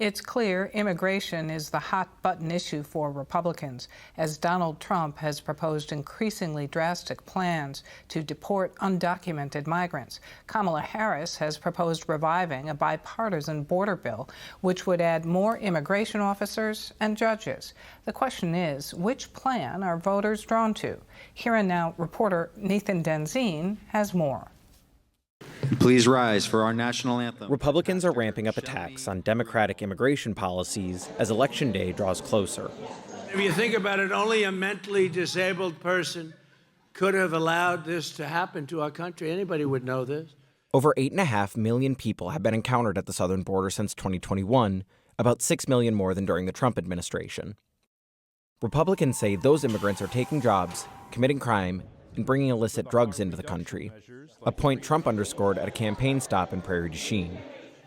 It's clear immigration is the hot-button issue for Republicans, as Donald Trump has proposed increasingly drastic plans to deport undocumented migrants. Kamala Harris has proposed reviving a bipartisan border bill, which would add more immigration officers and judges. The question is, which plan are voters drawn to? Here and Now reporter Nathan Denzine has more. Please rise for our national anthem. Republicans are ramping up attacks on Democratic immigration policies as Election Day draws closer. If you think about it, only a mentally disabled person could have allowed this to happen to our country. Anybody would know this. Over 8.5 million people have been encountered at the southern border since 2021, about 6 million more than during the Trump administration. Republicans say those immigrants are taking jobs, committing crime, and bringing illicit drugs into the country, a point Trump underscored at a campaign stop in Prairie du Chien.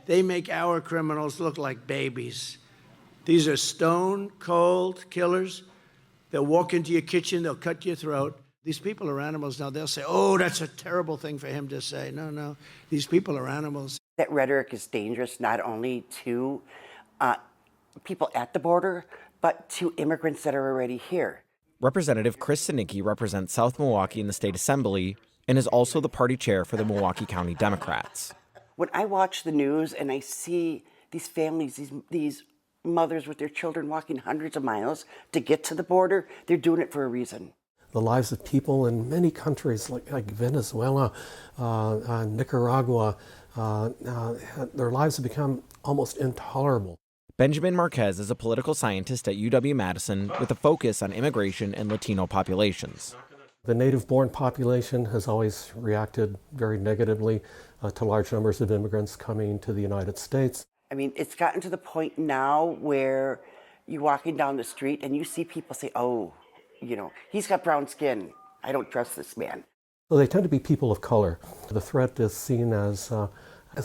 They make our criminals look like babies. These are stone-cold killers. They'll walk into your kitchen, they'll cut your throat. These people are animals. Now they'll say, oh, that's a terrible thing for him to say. No, these people are animals. That rhetoric is dangerous not only to people at the border, but to immigrants that are already here. Representative Chris Sinicki represents South Milwaukee in the state assembly and is also the party chair for the Milwaukee County Democrats. When I watch the news and I see these families, these mothers with their children walking hundreds of miles to get to the border, they're doing it for a reason. The lives of people in many countries like Venezuela, Nicaragua, their lives have become almost intolerable. Benjamin Marquez is a political scientist at UW-Madison with a focus on immigration and Latino populations. The native-born population has always reacted very negatively to large numbers of immigrants coming to the United States. I mean, it's gotten to the point now where you're walking down the street and you see people say, oh, he's got brown skin. I don't trust this man. So they tend to be people of color. The threat is seen as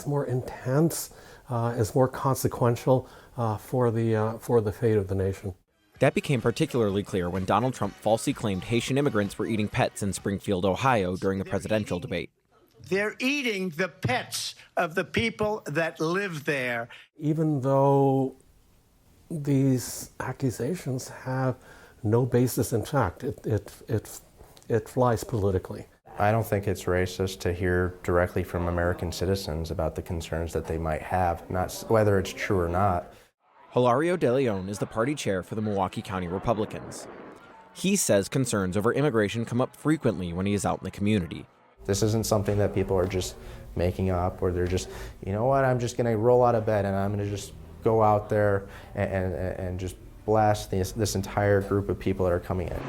more intense, as more consequential for the fate of the nation. That became particularly clear when Donald Trump falsely claimed Haitian immigrants were eating pets in Springfield, Ohio during the presidential debate. They're eating the pets of the people that live there. Even though these accusations have no basis in fact, it flies politically. I don't think it's racist to hear directly from American citizens about the concerns that they might have, not whether it's true or not. Hilario Deleon is the party chair for the Milwaukee County Republicans. He says concerns over immigration come up frequently when he is out in the community. This isn't something that people are just making up, or they're just, you know what, I'm just going to roll out of bed and I'm going to just go out there and just blast this entire group of people that are coming in.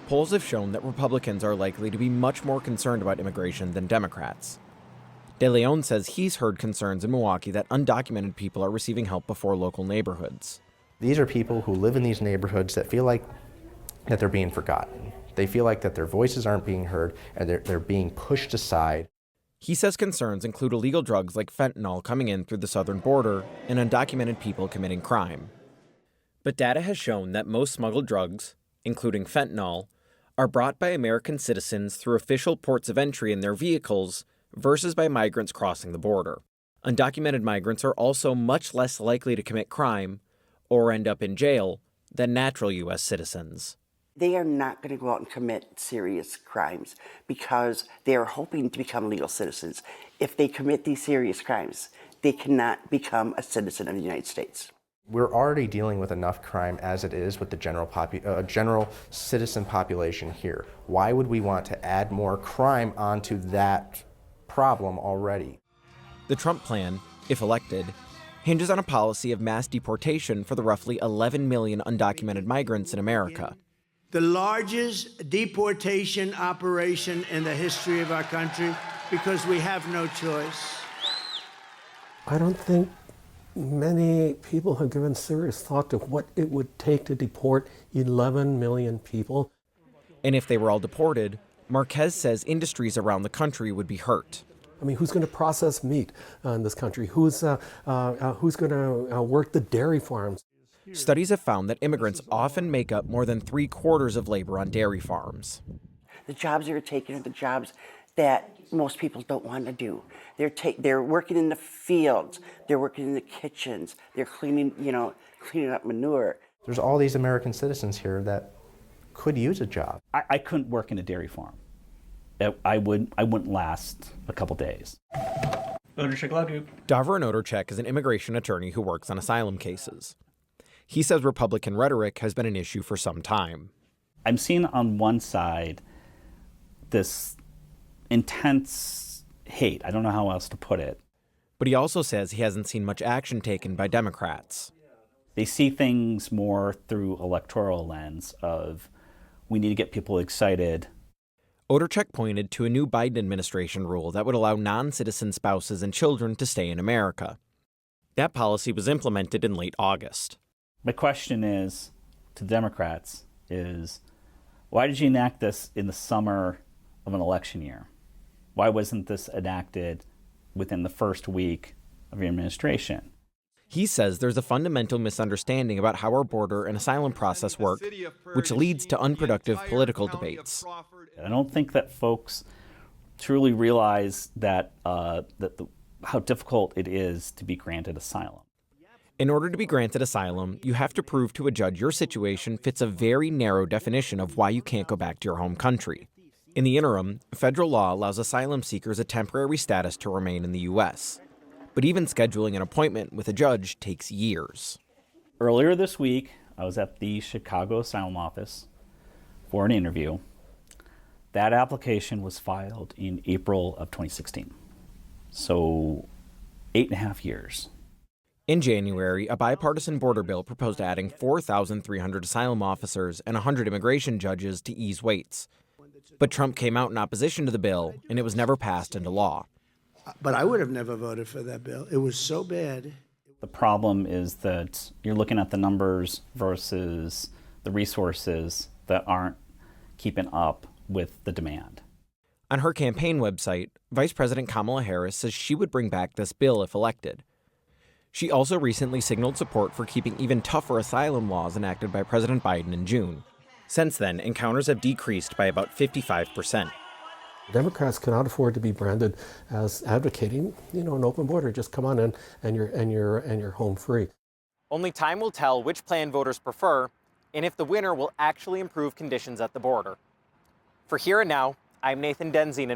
Polls have shown that Republicans are likely to be much more concerned about immigration than Democrats. De Leon says he's heard concerns in Milwaukee that undocumented people are receiving help before local neighborhoods. These are people who live in these neighborhoods that feel like that they're being forgotten. They feel like that their voices aren't being heard and they're being pushed aside. He says concerns include illegal drugs like fentanyl coming in through the southern border and undocumented people committing crime. But data has shown that most smuggled drugs, including fentanyl, are brought by American citizens through official ports of entry in their vehicles versus by migrants crossing the border. Undocumented migrants are also much less likely to commit crime or end up in jail than natural U.S. citizens. They are not going to go out and commit serious crimes because they are hoping to become legal citizens. If they commit these serious crimes, they cannot become a citizen of the United States. We're already dealing with enough crime as it is with the general citizen population here. Why would we want to add more crime onto that problem already? The Trump plan, if elected, hinges on a policy of mass deportation for the roughly 11 million undocumented migrants in America. The largest deportation operation in the history of our country, because we have no choice. I don't think many people have given serious thought to what it would take to deport 11 million people. And if they were all deported, Marquez says industries around the country would be hurt. I mean, who's going to process meat in this country? Who's going to work the dairy farms? Studies have found that immigrants often make up more than 3/4 of labor on dairy farms. The jobs that are taken are the jobs that most people don't want to do. They're working in the fields, they're working in the kitchens, they're cleaning up manure. There's all these American citizens here that could use a job. I couldn't work in a dairy farm. I wouldn't last a couple days. Davron Odorchek is an immigration attorney who works on asylum cases. He says Republican rhetoric has been an issue for some time. I'm seeing on one side this intense hate. I don't know how else to put it. But he also says he hasn't seen much action taken by Democrats. They see things more through electoral lens of we need to get people excited. Odorchek pointed to a new Biden administration rule that would allow non-citizen spouses and children to stay in America. That policy was implemented in late August. My question is, to the Democrats, is why did you enact this in the summer of an election year? Why wasn't this enacted within the first week of your administration? He says there's a fundamental misunderstanding about how our border and asylum process work, which leads to unproductive political debates. I don't think that folks truly realize that, how difficult it is to be granted asylum. In order to be granted asylum, you have to prove to a judge your situation fits a very narrow definition of why you can't go back to your home country. In the interim, federal law allows asylum seekers a temporary status to remain in the U.S. But even scheduling an appointment with a judge takes years. Earlier this week, I was at the Chicago Asylum Office for an interview. That application was filed in April of 2016. So 8.5 years. In January, a bipartisan border bill proposed adding 4,300 asylum officers and 100 immigration judges to ease waits. But Trump came out in opposition to the bill, and it was never passed into law. But I would have never voted for that bill. It was so bad. The problem is that you're looking at the numbers versus the resources that aren't keeping up with the demand. On her campaign website, Vice President Kamala Harris says she would bring back this bill if elected. She also recently signaled support for keeping even tougher asylum laws enacted by President Biden in June. Since then, encounters have decreased by about 55%. Democrats cannot afford to be branded as advocating, an open border. Just come on in and you're home free. Only time will tell which plan voters prefer and if the winner will actually improve conditions at the border. For Here and Now, I'm Nathan Denzine in